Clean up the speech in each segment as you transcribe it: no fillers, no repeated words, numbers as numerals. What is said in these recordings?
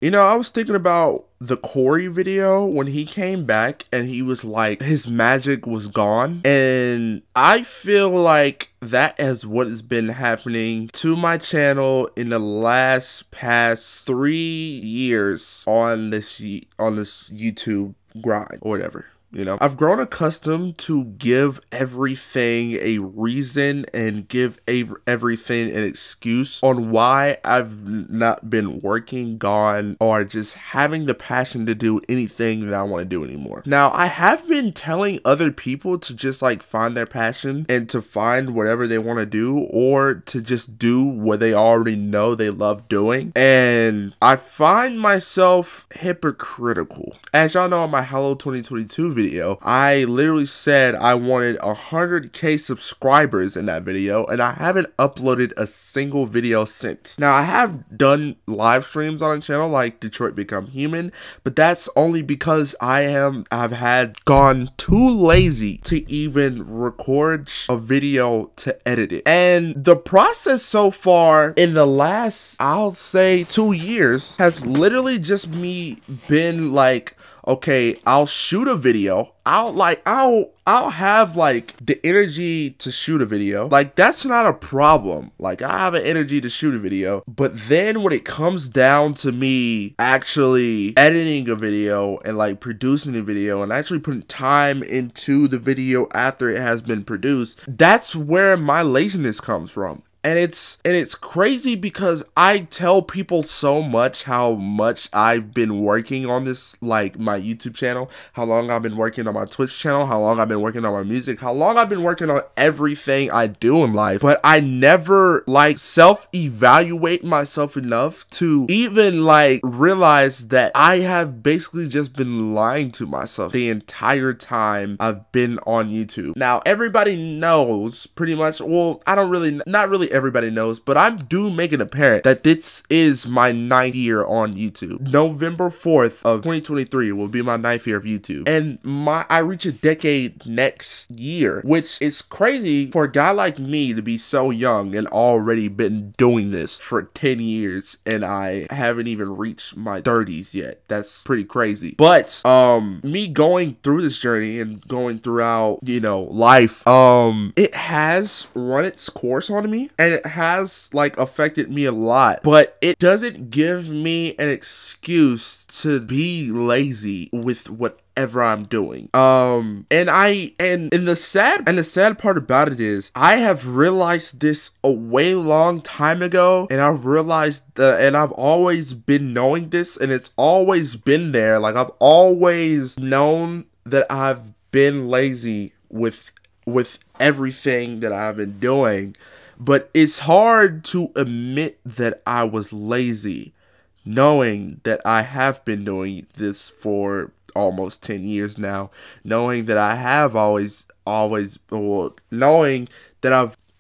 You know, I was thinking about the Corey video when he came back and he was like, his magic was gone. And I feel like that is what has been happening to my channel in the past 3 years on this YouTube grind or whatever. You know, I've grown accustomed to give everything a reason and give everything an excuse on why I've not been working, gone, or just having the passion to do anything that I want to do anymore. Now, I have been telling other people to just like find their passion and to find whatever they want to do, or to just do what they already know they love doing. And I find myself hypocritical. As y'all know, in my Hello 2022 video, I literally said I wanted 100k subscribers in that video, and I haven't uploaded a single video since. Now, I have done live streams on the channel like Detroit Become Human, but that's only because I've gone too lazy to even record a video to edit it. And the process so far in the last, I'll say 2 years, has literally just been like, okay, I'll shoot a video. I'll have like the energy to shoot a video. Like, that's not a problem. Like, I have an energy to shoot a video. But then when it comes down to me actually editing a video and like producing a video and actually putting time into the video after it has been produced, that's where my laziness comes from. And it's crazy because I tell people so much how much I've been working on this, like my YouTube channel, how long I've been working on my Twitch channel, how long I've been working on my music, how long I've been working on everything I do in life. But I never like self-evaluate myself enough to even like realize that I have basically just been lying to myself the entire time I've been on YouTube. Now, everybody knows pretty much, well, not really everybody knows, but I do make it apparent that this is my 9th year on YouTube. November 4th of 2023 will be my 9th year of YouTube. And I reach a decade next year, which is crazy for a guy like me to be so young and already been doing this for 10 years, and I haven't even reached my 30s yet. That's pretty crazy. But me going through this journey and going throughout, you know, life, it has run its course on me. And it has like affected me a lot, but it doesn't give me an excuse to be lazy with whatever I'm doing. And the sad part about it is I have realized this a way long time ago, and I've realized and I've always been knowing this, and it's always been there. Like, I've always known that I've been lazy with everything that I've been doing. But it's hard to admit that I was lazy, knowing that I have been doing this for almost 10 years now, knowing that I have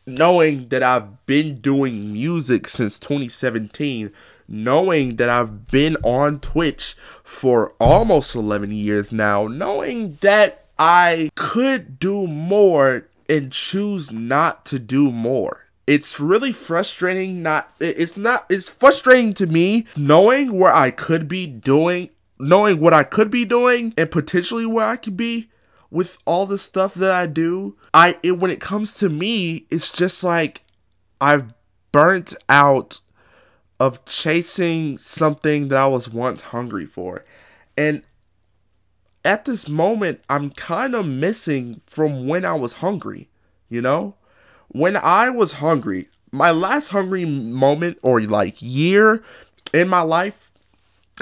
knowing that I've been doing music since 2017, knowing that I've been on Twitch for almost 11 years now, knowing that I could do more and choose not to do more. It's really frustrating. It's frustrating to me knowing where I could be doing, knowing what I could be doing, and potentially where I could be with all the stuff that I do. When it comes to me, it's just like I've burnt out of chasing something that I was once hungry for. And at this moment, I'm kind of missing from when I was hungry, you know? When I was hungry, my last hungry moment or like year in my life,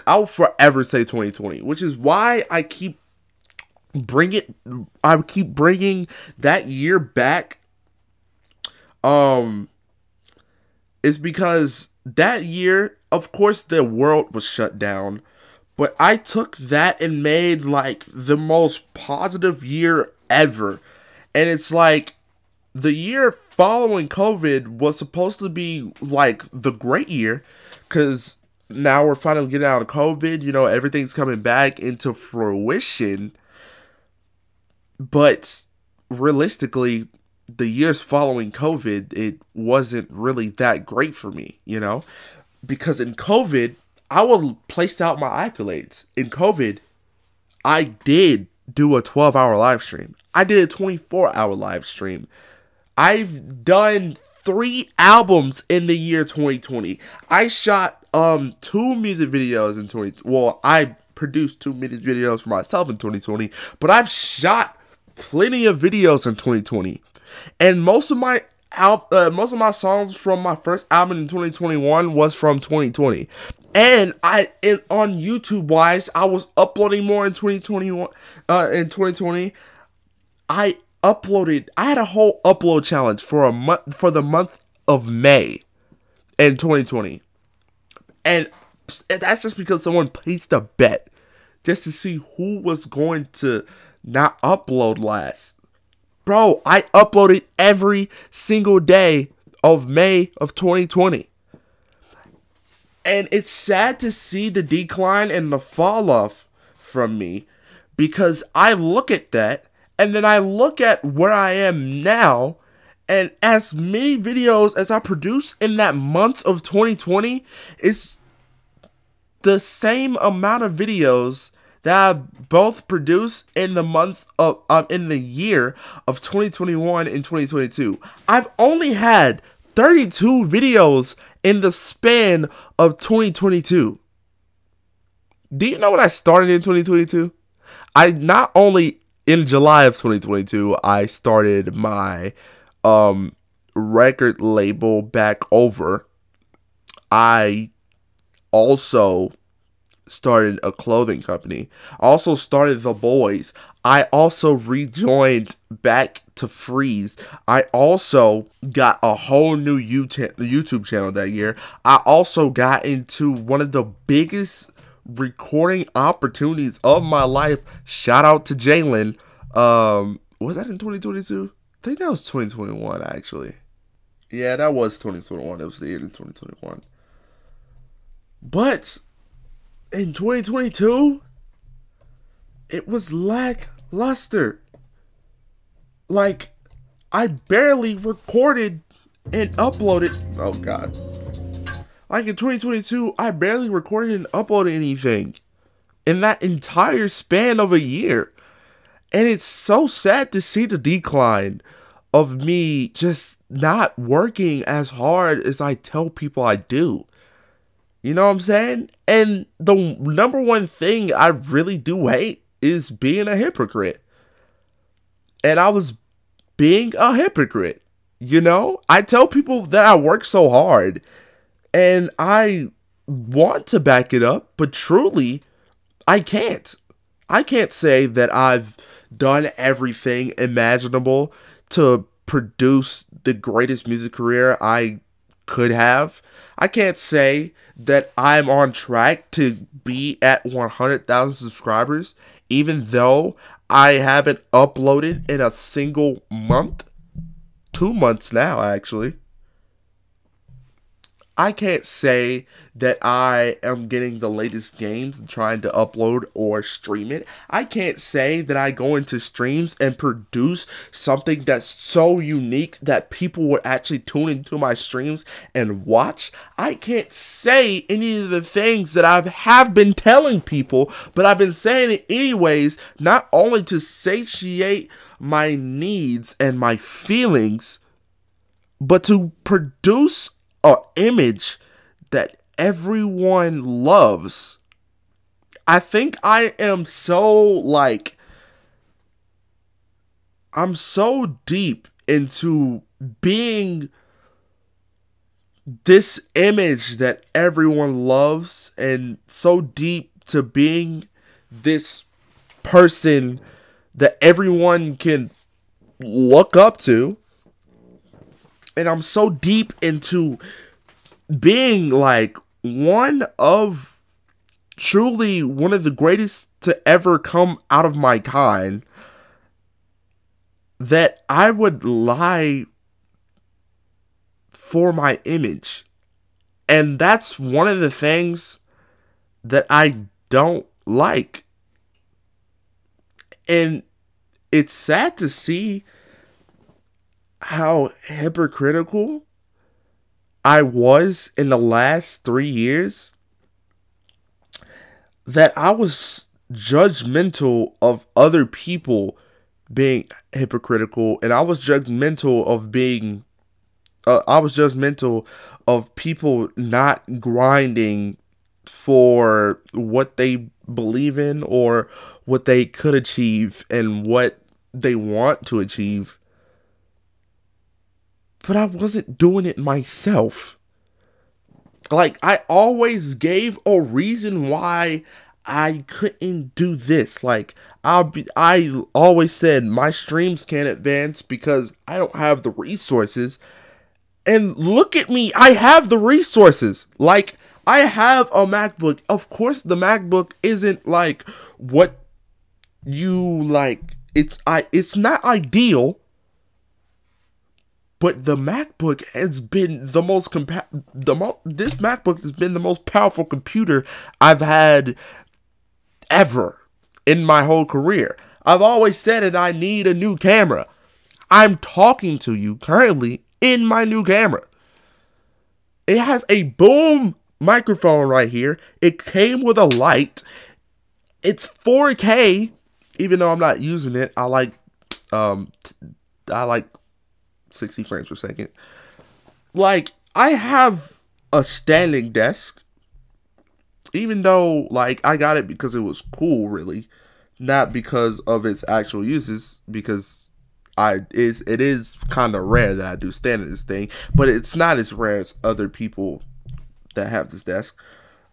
I'll forever say 2020, which is why I keep bringing that year back. It's because that year, of course, the world was shut down, but I took that and made like the most positive year ever. And it's like, the year following COVID was supposed to be like the great year, because now we're finally getting out of COVID, you know, everything's coming back into fruition. But realistically, the years following COVID, it wasn't really that great for me, you know, because in COVID, I will place out my accolades. In COVID, I did do a 12-hour live stream. I did a 24-hour live stream. I've done 3 albums in the year 2020. I shot 2 music videos in 2020. Well, I produced 2 music videos for myself in 2020, but I've shot plenty of videos in 2020. And most of my songs from my first album in 2021 was from 2020. And on YouTube wise, I was uploading more in 2021. In 2020, I had a whole upload challenge for the month of May in 2020. And that's just because someone placed a bet just to see who was going to not upload last. Bro, I uploaded every single day of May of 2020. And it's sad to see the decline and the fall off from me, because I look at that and then I look at where I am now, and as many videos as I produced in that month of 2020 is the same amount of videos that I both produced in the month of in the year of 2021 and 2022. I've only had 32 videos in the span of 2022. Do you know what I started in 2022? I not only in July of 2022, I started my record label back over. I also started a clothing company. I also started The Boys. I also rejoined back to Freeze. I also got a whole new YouTube channel that year. I also got into one of the biggest recording opportunities of my life. Shout out to Jalen. Was that in 2022? I think that was 2021, actually. Yeah, that was 2021. It was the year in 2021. But in 2022, it was lackluster. Like, I barely recorded and uploaded. Oh, God. Like, in 2022, I barely recorded and uploaded anything in that entire span of a year. And it's so sad to see the decline of me just not working as hard as I tell people I do. You know what I'm saying? And the number one thing I really do hate is being a hypocrite. And I was being a hypocrite. You know? I tell people that I work so hard, and I want to back it up, but truly, I can't. I can't say that I've done everything imaginable to produce the greatest music career I could have. I can't say that I'm on track to be at 100,000 subscribers, even though I haven't uploaded in a single month. 2 months now, actually. I can't say that I am getting the latest games and trying to upload or stream it. I can't say that I go into streams and produce something that's so unique that people would actually tune into my streams and watch. I can't say any of the things that I have been telling people, but I've been saying it anyways, not only to satiate my needs and my feelings, but to produce an image that everyone loves. I think I am I'm so deep into being this image that everyone loves, and so deep to being this person that everyone can look up to. And I'm so deep into being like one of the greatest to ever come out of my kind, that I would lie for my image. And that's one of the things that I don't like. And it's sad to see how hypocritical I was in the last 3 years. that I was judgmental of other people being hypocritical, and I was judgmental of being I was judgmental of people not grinding for what they believe in or what they could achieve and what they want to achieve. But I wasn't doing it myself. Like, I always gave a reason why I couldn't do this. Like, I always said my streams can't advance because I don't have the resources. And look at me, I have the resources. Like, I have a MacBook. Of course, the MacBook isn't like what you like. It's not ideal. But the MacBook has been the most this MacBook has been the most powerful computer I've had ever in my whole career. I've always said that I need a new camera. I'm talking to you currently in my new camera. It has a boom microphone right here. It came with a light. It's 4K, even though I'm not using it. I like 60 frames per second. Like, I have a standing desk, even though, like, I got it because it was cool, really, not because of its actual uses, because it is kind of rare that I do stand at this thing, but it's not as rare as other people that have this desk.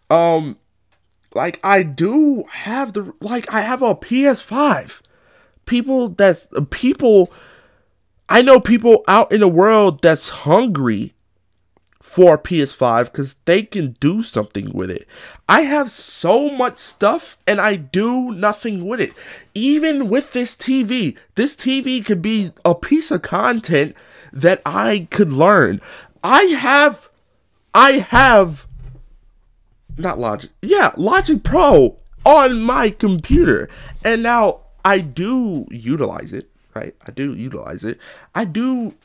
Like, I do have I have a PS5. I know people out in the world that's hungry for a PS5 because they can do something with it. I have so much stuff and I do nothing with it. Even with this TV could be a piece of content that I could learn. I have not Logic. Yeah, Logic Pro on my computer. And now I do utilize it. Right, I do utilize it. I do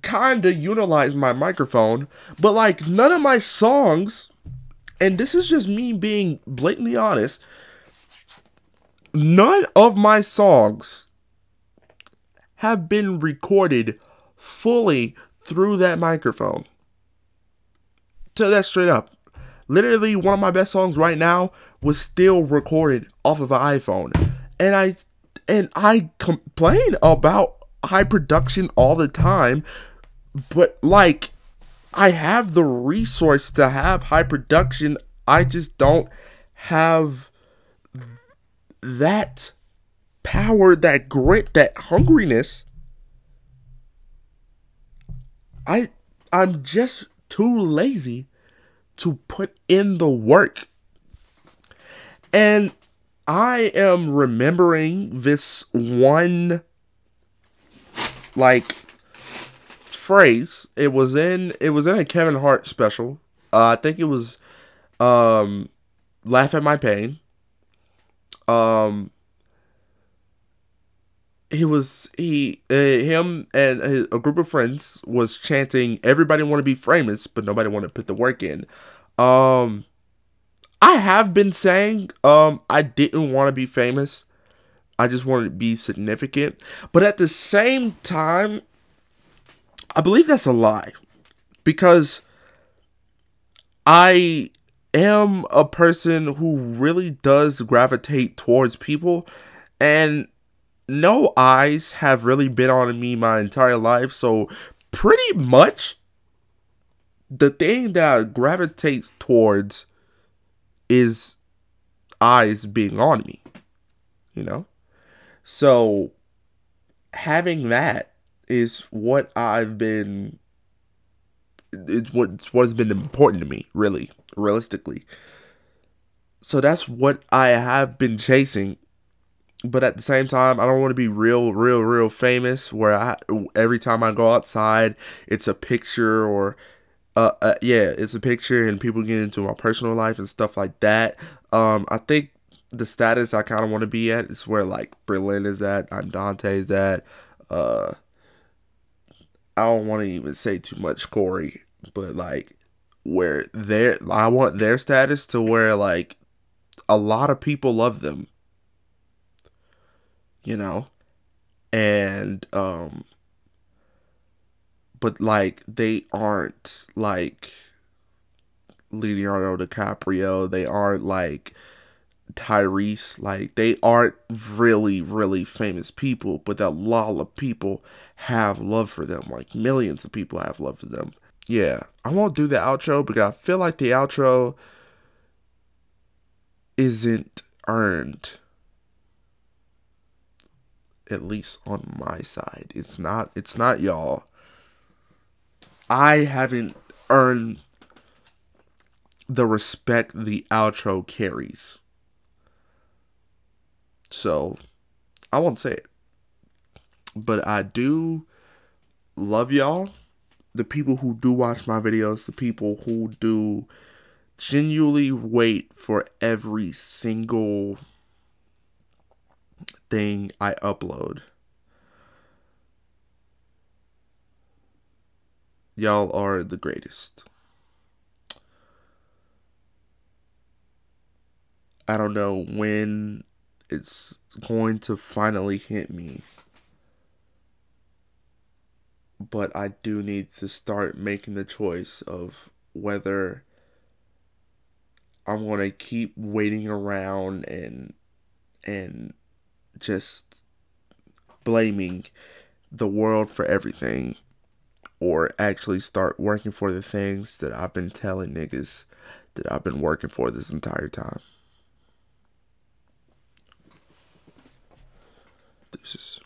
kind of utilize my microphone, but like none of my songs, and this is just me being blatantly honest, none of my songs have been recorded fully through that microphone. Tell that straight up. Literally, one of my best songs right now was still recorded off of an iPhone, and I complain about high production all the time, but like, I have the resource to have high production. I just don't have that power, that grit, that hungriness. I'm just too lazy to put in the work. And I am remembering this one, like, phrase. It was in a Kevin Hart special. I think it was Laugh at My Pain. Him and a group of friends was chanting, "Everybody want to be famous, but nobody want to put the work in." I have been saying, I didn't want to be famous. I just wanted to be significant. But at the same time, I believe that's a lie. Because I am a person who really does gravitate towards people. And no eyes have really been on me my entire life. So pretty much the thing that I gravitate towards is eyes being on me, you know? So having that is what it's what has been important to me, really, realistically. So that's what I have been chasing. But at the same time, I don't want to be real famous where every time I go outside, it's a picture or it's a picture and people get into my personal life and stuff like that. I think the status I kind of want to be at is where like Berlin is at, I'm Dante's at. I don't want to even say too much Corey, but like where I want their status to where like a lot of people love them, you know? And but like they aren't like Leonardo DiCaprio, they aren't like Tyrese, like they aren't really, really famous people, but a lot of people have love for them. Like millions of people have love for them. Yeah, I won't do the outro because I feel like the outro isn't earned. At least on my side. It's not y'all. I haven't earned the respect the outro carries. So, I won't say it. But I do love y'all. The people who do watch my videos, the people who do genuinely wait for every single thing I upload. Y'all are the greatest. I don't know when it's going to finally hit me, but I do need to start making the choice of whether I'm going to keep waiting around and just blaming the world for everything, or actually start working for the things that I've been telling niggas that I've been working for this entire time. This is